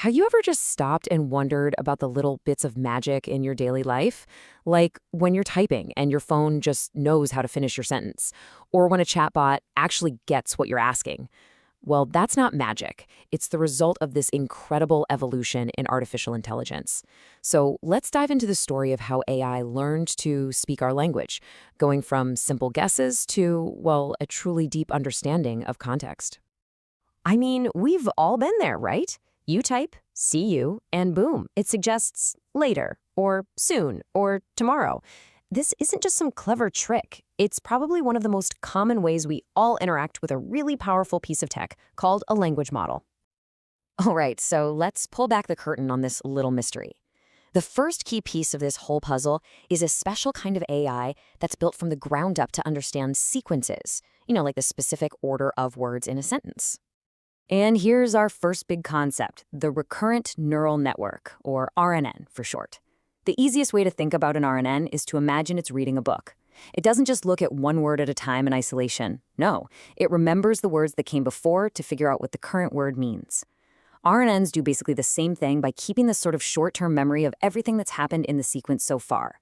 Have you ever just stopped and wondered about the little bits of magic in your daily life? Like when you're typing and your phone just knows how to finish your sentence, or when a chatbot actually gets what you're asking. Well, that's not magic. It's the result of this incredible evolution in artificial intelligence. So let's dive into the story of how AI learned to speak our language, going from simple guesses to, well, a truly deep understanding of context. I mean, we've all been there, right? You type, see you, and boom, it suggests later, or soon, or tomorrow. This isn't just some clever trick. It's probably one of the most common ways we all interact with a really powerful piece of tech called a language model. All right, so let's pull back the curtain on this little mystery. The first key piece of this whole puzzle is a special kind of AI that's built from the ground up to understand sequences, like the specific order of words in a sentence. And here's our first big concept, the recurrent neural network, or RNN for short. The easiest way to think about an RNN is to imagine it's reading a book. It doesn't just look at one word at a time in isolation. No, it remembers the words that came before to figure out what the current word means. RNNs do basically the same thing by keeping this sort of short-term memory of everything that's happened in the sequence so far.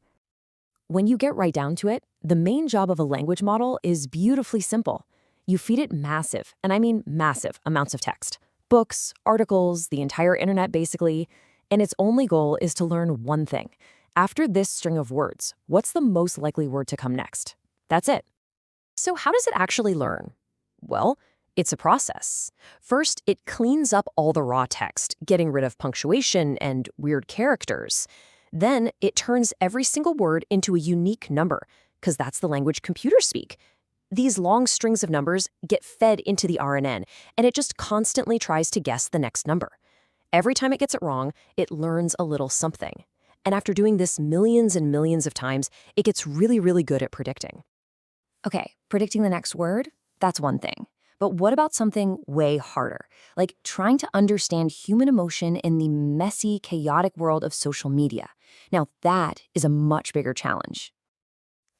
When you get right down to it, the main job of a language model is beautifully simple. You feed it massive, and I mean massive, amounts of text. Books, articles, the entire internet basically, and its only goal is to learn one thing. After this string of words, what's the most likely word to come next? That's it. So how does it actually learn? Well, it's a process. First, it cleans up all the raw text, getting rid of punctuation and weird characters. Then it turns every single word into a unique number, because that's the language computers speak. These long strings of numbers get fed into the RNN, and it just constantly tries to guess the next number. Every time it gets it wrong, it learns a little something. And after doing this millions and millions of times, it gets really, really good at predicting. Okay, predicting the next word? That's one thing. But what about something way harder? Like trying to understand human emotion in the messy, chaotic world of social media. Now, that is a much bigger challenge.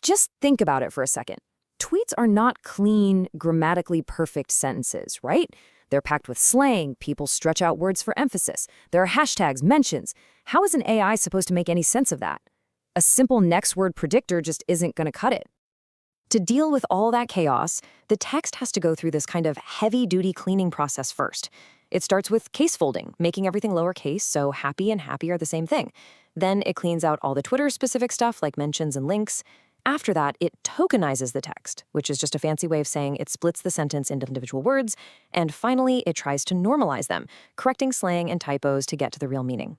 Just think about it for a second. Tweets are not clean, grammatically perfect sentences, right? They're packed with slang, people stretch out words for emphasis. There are hashtags, mentions. How is an AI supposed to make any sense of that? A simple next word predictor just isn't going to cut it. To deal with all that chaos, the text has to go through this kind of heavy-duty cleaning process first. It starts with case folding, making everything lowercase so happy and happy are the same thing. Then it cleans out all the Twitter-specific stuff like mentions and links. After that, it tokenizes the text, which is just a fancy way of saying it splits the sentence into individual words. And finally, it tries to normalize them, correcting slang and typos to get to the real meaning.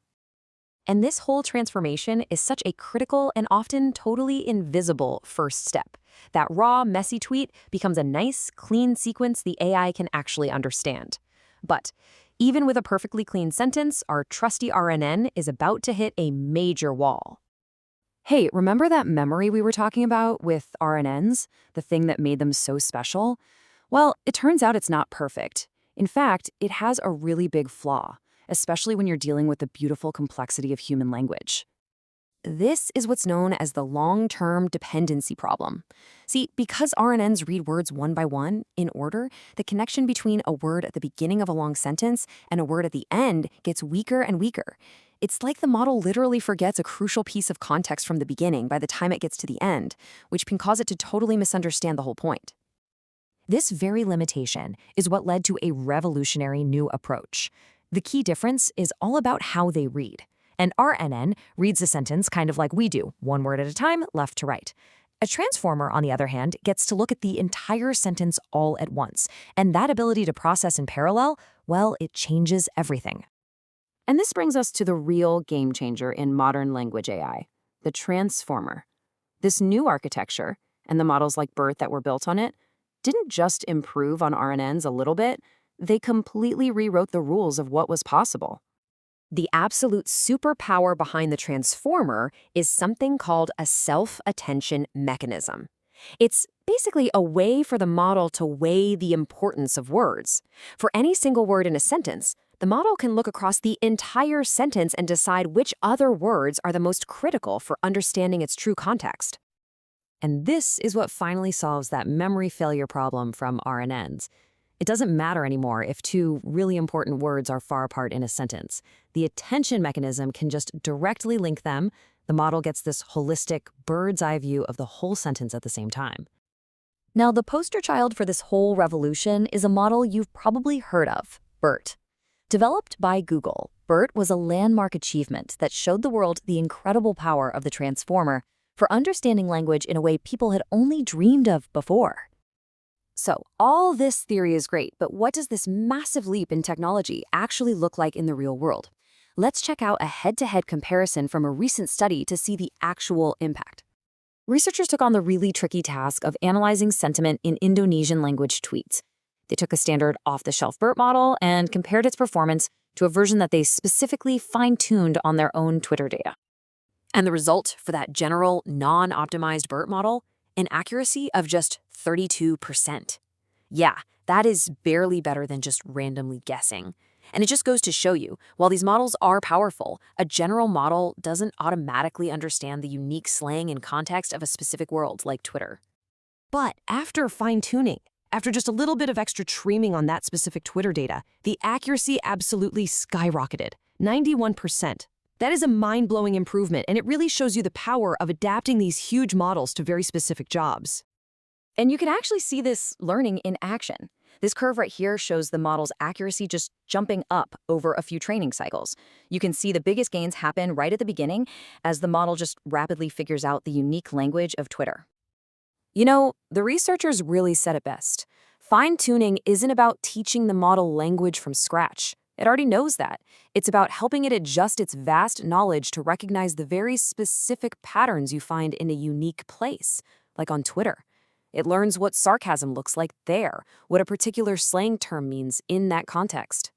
And this whole transformation is such a critical and often totally invisible first step. That raw, messy tweet becomes a nice, clean sequence the AI can actually understand. But even with a perfectly clean sentence, our trusty RNN is about to hit a major wall. Hey, remember that memory we were talking about with RNNs, the thing that made them so special? Well, it turns out it's not perfect. In fact, it has a really big flaw, especially when you're dealing with the beautiful complexity of human language. This is what's known as the long-term dependency problem. See, because RNNs read words one by one, in order, the connection between a word at the beginning of a long sentence and a word at the end gets weaker and weaker. It's like the model literally forgets a crucial piece of context from the beginning by the time it gets to the end, which can cause it to totally misunderstand the whole point. This very limitation is what led to a revolutionary new approach. The key difference is all about how they read. An RNN reads a sentence kind of like we do, one word at a time, left to right. A transformer, on the other hand, gets to look at the entire sentence all at once, and that ability to process in parallel, well, it changes everything. And this brings us to the real game changer in modern language AI, the transformer. This new architecture, and the models like BERT that were built on it, didn't just improve on RNNs a little bit, they completely rewrote the rules of what was possible. The absolute superpower behind the transformer is something called a self-attention mechanism. It's basically a way for the model to weigh the importance of words. For any single word in a sentence, the model can look across the entire sentence and decide which other words are the most critical for understanding its true context. And this is what finally solves that memory failure problem from RNNs. It doesn't matter anymore if two really important words are far apart in a sentence. The attention mechanism can just directly link them. The model gets this holistic, bird's-eye view of the whole sentence at the same time. Now, the poster child for this whole revolution is a model you've probably heard of, BERT. Developed by Google, BERT was a landmark achievement that showed the world the incredible power of the transformer for understanding language in a way people had only dreamed of before. So, all this theory is great, but what does this massive leap in technology actually look like in the real world? Let's check out a head-to-head comparison from a recent study to see the actual impact. Researchers took on the really tricky task of analyzing sentiment in Indonesian language tweets. They took a standard off-the-shelf BERT model and compared its performance to a version that they specifically fine-tuned on their own Twitter data. And the result for that general, non-optimized BERT model? An accuracy of just 32%. Yeah, that is barely better than just randomly guessing. And it just goes to show you, while these models are powerful, a general model doesn't automatically understand the unique slang and context of a specific world like Twitter. But after fine-tuning, after just a little bit of extra trimming on that specific Twitter data, the accuracy absolutely skyrocketed, 91%. That is a mind-blowing improvement, and it really shows you the power of adapting these huge models to very specific jobs. And you can actually see this learning in action. This curve right here shows the model's accuracy just jumping up over a few training cycles. You can see the biggest gains happen right at the beginning as the model just rapidly figures out the unique language of Twitter. You know, the researchers really said it best. Fine-tuning isn't about teaching the model language from scratch. It already knows that. It's about helping it adjust its vast knowledge to recognize the very specific patterns you find in a unique place, like on Twitter. It learns what sarcasm looks like there, what a particular slang term means in that context.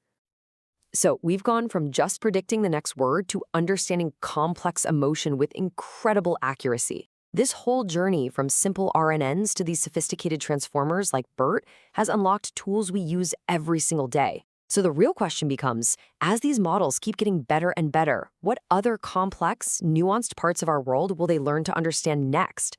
So we've gone from just predicting the next word to understanding complex emotion with incredible accuracy. This whole journey from simple RNNs to these sophisticated transformers like BERT has unlocked tools we use every single day. So the real question becomes, as these models keep getting better and better, what other complex, nuanced parts of our world will they learn to understand next?